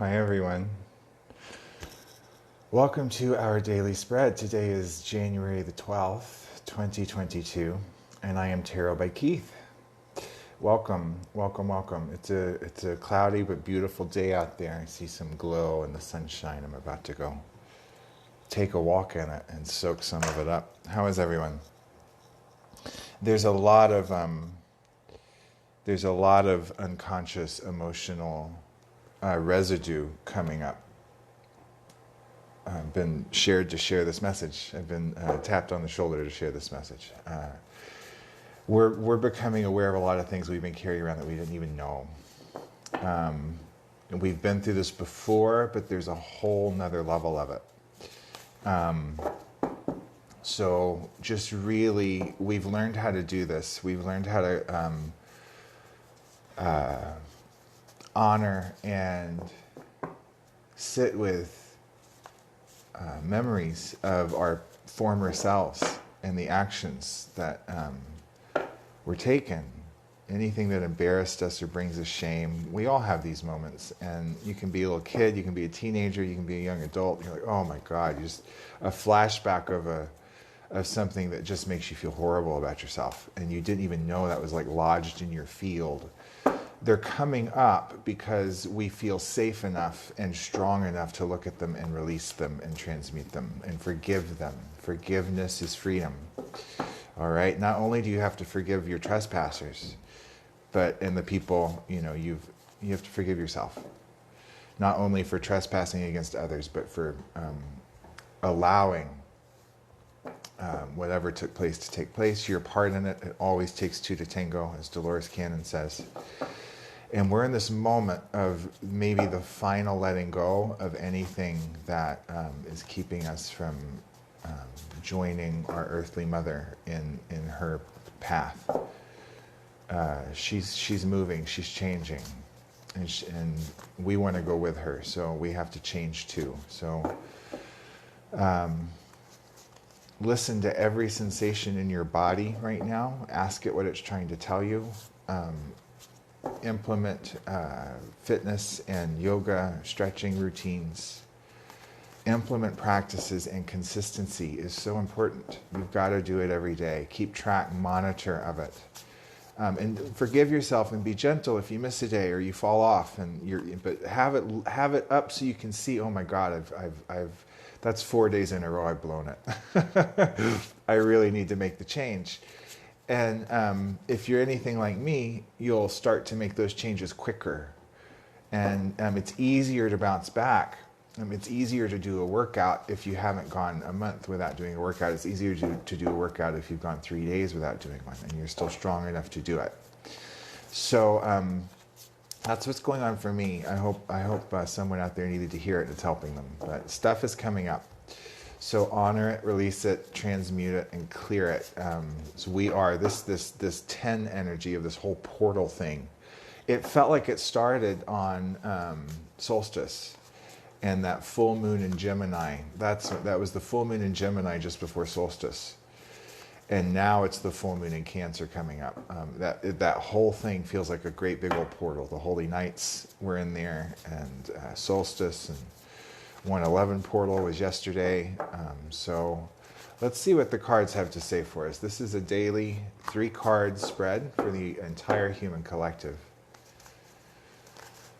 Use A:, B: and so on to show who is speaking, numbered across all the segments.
A: Hi everyone. Welcome to our daily spread. Today is January the 12th, 2022, and I am Tarot by Keyth. Welcome, welcome, welcome. It's a cloudy but beautiful day out there. I see some glow in the sunshine. I'm about to go take a walk in it and soak some of it up. How is everyone? There's a lot of unconscious emotional residue coming up. I've been shared to share this message. I've been tapped on the shoulder to share this message. We're becoming aware of a lot of things we've been carrying around that we didn't even know. And we've been through this before, but there's a whole nother level of it. So just really, we've learned how to do this. We've learned how to honor and sit with memories of our former selves and the actions that were taken. Anything that embarrassed us or brings us shame, we all have these moments. And you can be a little kid, you can be a teenager, you can be a young adult. You're like, oh my God, just a flashback of something that just makes you feel horrible about yourself. And you didn't even know that was like lodged in your field. They're coming up because we feel safe enough and strong enough to look at them and release them and transmute them and forgive them. Forgiveness is freedom. All right? Not only do you have to forgive your trespassers, and the people, you have to forgive yourself. Not only for trespassing against others, but for allowing whatever took place to take place. Your part in it. It always takes two to tango, as Dolores Cannon says. And we're in this moment of maybe the final letting go of anything that is keeping us from joining our earthly mother in her path. She's moving, she's changing, and we want to go with her. So we have to change too. So listen to every sensation in your body right now. Ask it what it's trying to tell you. Implement fitness and yoga, stretching routines. Implement practices, and consistency is so important. You've got to do it every day. Keep track, monitor of it. And forgive yourself and be gentle if you miss a day or you fall off. But have it up so you can see. Oh my God, that's 4 days in a row I've blown it. I really need to make the change. And if you're anything like me, you'll start to make those changes quicker. And it's easier to bounce back. It's easier to do a workout if you haven't gone a month without doing a workout. It's easier to do a workout if you've gone 3 days without doing one, and you're still strong enough to do it. So that's what's going on for me. I hope someone out there needed to hear it and it's helping them. But stuff is coming up. So honor it, release it, transmute it, and clear it. So we are this 10 energy of this whole portal thing. It felt like it started on solstice and that full moon in Gemini. That was the full moon in Gemini just before solstice. And now it's the full moon in Cancer coming up. That whole thing feels like a great big old portal. The holy nights were in there, and solstice, and 111 portal was yesterday. So let's see what the cards have to say for us. This is a daily 3-card spread for the entire human collective.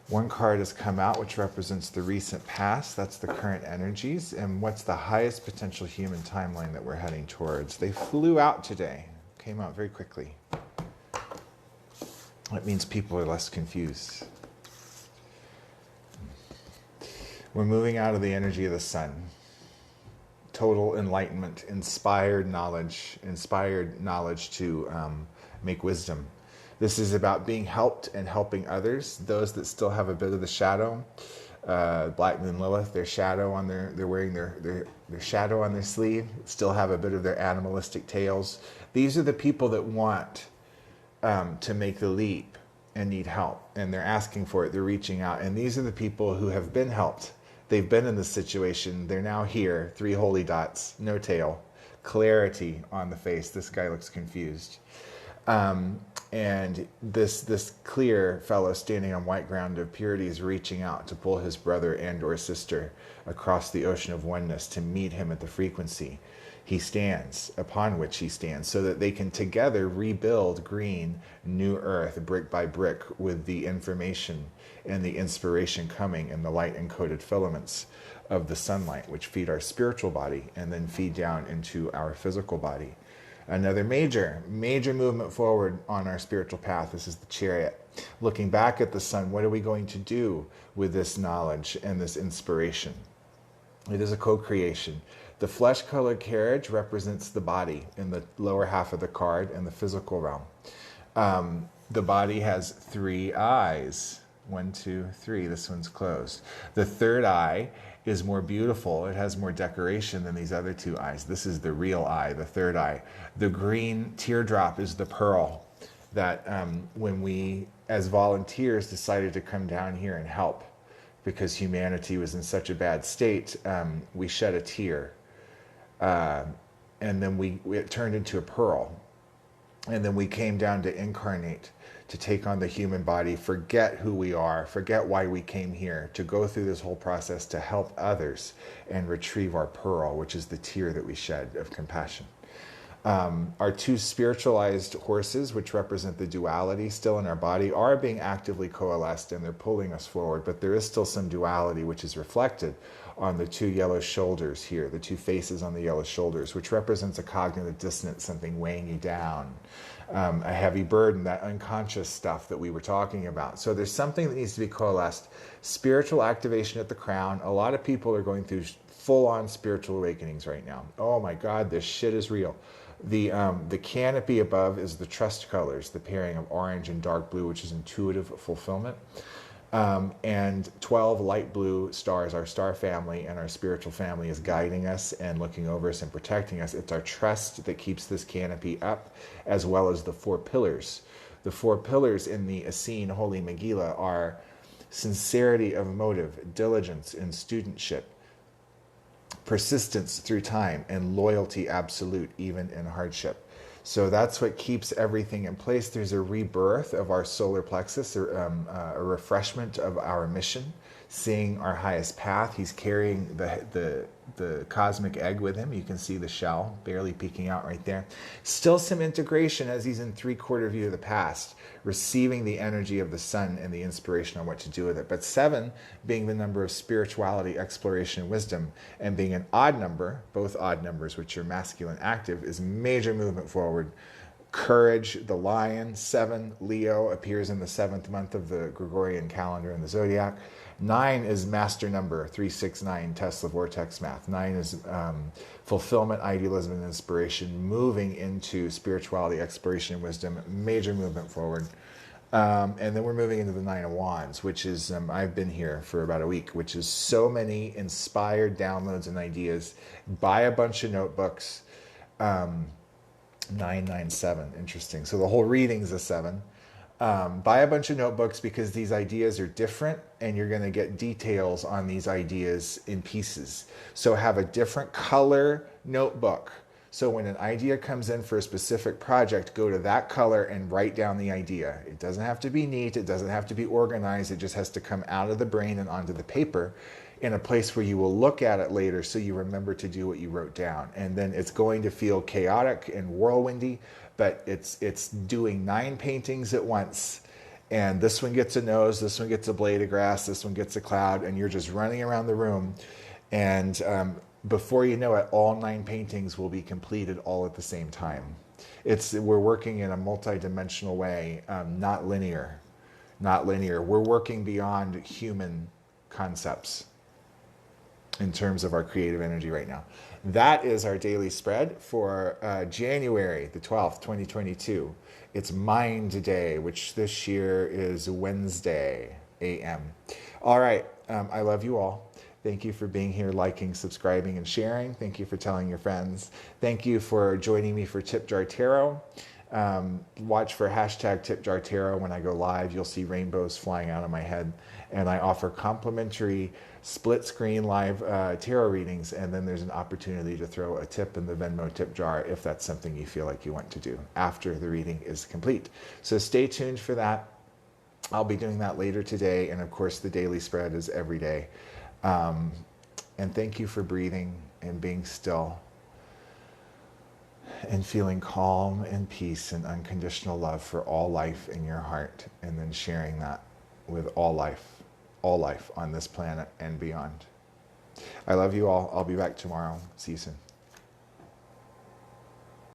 A: One card has come out, which represents the recent past. That's the current energies. And what's the highest potential human timeline that we're heading towards? They flew out today. Came out very quickly. That means people are less confused. We're moving out of the energy of the sun. Total enlightenment, inspired knowledge to make wisdom. This is about being helped and helping others. Those that still have a bit of the shadow, Black Moon Lilith, they're wearing their shadow on their sleeve, still have a bit of their animalistic tails. These are the people that want to make the leap and need help, and they're asking for it. They're reaching out, and these are the people who have been helped. They've been in this situation. They're now here. 3 holy dots, no tail, clarity on the face. This guy looks confused. And this clear fellow standing on white ground of purity is reaching out to pull his brother and or sister across the ocean of oneness to meet him at the frequency he stands, upon which he stands, so that they can together rebuild green, new earth, brick by brick, with the information and the inspiration coming in the light encoded filaments of the sunlight, which feed our spiritual body and then feed down into our physical body. Another major movement forward on our spiritual path. This is the chariot. Looking back at the sun, what are we going to do with this knowledge and this inspiration? It is a co-creation. The flesh-colored carriage represents the body in the lower half of the card in the physical realm. The body has 3 eyes. 1, 2, 3. This one's closed. The third eye is more beautiful. It has more decoration than these other 2 eyes. This is the real eye, the third eye. The green teardrop is the pearl that when we, as volunteers, decided to come down here and help because humanity was in such a bad state, we shed a tear. And then it turned into a pearl. And then we came down to incarnate, to take on the human body, forget who we are, forget why we came here, to go through this whole process to help others and retrieve our pearl, which is the tear that we shed of compassion. Our 2 spiritualized horses, which represent the duality still in our body, are being actively coalesced and they're pulling us forward, but there is still some duality which is reflected on the 2 yellow shoulders here, the 2 faces on the yellow shoulders, which represents a cognitive dissonance, something weighing you down, a heavy burden, that unconscious stuff that we were talking about. So there's something that needs to be coalesced. Spiritual activation at the crown. A lot of people are going through full-on spiritual awakenings right now. Oh my God, this shit is real. The canopy above is the trust colors, the pairing of orange and dark blue, which is intuitive fulfillment. And 12 light blue stars, our star family and our spiritual family, is guiding us and looking over us and protecting us. It's our trust that keeps this canopy up, as well as the 4 pillars. The 4 pillars in the Essene Holy Megillah are sincerity of motive, diligence in studentship, persistence through time, and loyalty absolute, even in hardship. So that's what keeps everything in place. There's a rebirth of our solar plexus, a refreshment of our mission, seeing our highest path. He's carrying the cosmic egg with him. You can see the shell barely peeking out right there. Still some integration as he's in 3/4 view of the past, receiving the energy of the sun and the inspiration on what to do with it. But 7 being the number of spirituality, exploration, and wisdom, and being an odd number, both odd numbers, which are masculine active, is major movement forward. Courage, the lion. 7, Leo, appears in the 7th month of the Gregorian calendar in the zodiac. 9 is master number, 369, Tesla vortex math. 9 is fulfillment, idealism, and inspiration, moving into spirituality, exploration, and wisdom, major movement forward. And then we're moving into the 9 of Wands, which is, I've been here for about a week, which is so many inspired downloads and ideas. Buy a bunch of notebooks. 997, interesting. So the whole reading's a 7. Buy a bunch of notebooks because these ideas are different and you're going to get details on these ideas in pieces. So have a different color notebook. So when an idea comes in for a specific project, go to that color and write down the idea. It doesn't have to be neat. It doesn't have to be organized. It just has to come out of the brain and onto the paper in a place where you will look at it later so you remember to do what you wrote down. And then it's going to feel chaotic and whirlwindy, but it's doing 9 paintings at once. And this one gets a nose, this one gets a blade of grass, this one gets a cloud, and you're just running around the room. And before you know it, all 9 paintings will be completed all at the same time. We're working in a multi-dimensional way, not linear. We're working beyond human concepts in terms of our creative energy right now. That is our daily spread for January the 12th, 2022. It's Mind Day, which this year is Wednesday a.m. All right, I love you all. Thank you for being here, liking, subscribing, and sharing. Thank you for telling your friends. Thank you for joining me for Tip Jar Tarot. Watch for hashtag Tip Jar Tarot. When I go live, you'll see rainbows flying out of my head. And I offer complimentary split screen live tarot readings. And then there's an opportunity to throw a tip in the Venmo tip jar if that's something you feel like you want to do after the reading is complete. So stay tuned for that. I'll be doing that later today. And of course, the daily spread is every day. And thank you for breathing and being still and feeling calm and peace and unconditional love for all life in your heart, and then sharing that with all life on this planet and beyond. I love you all. I'll be back tomorrow. See you soon.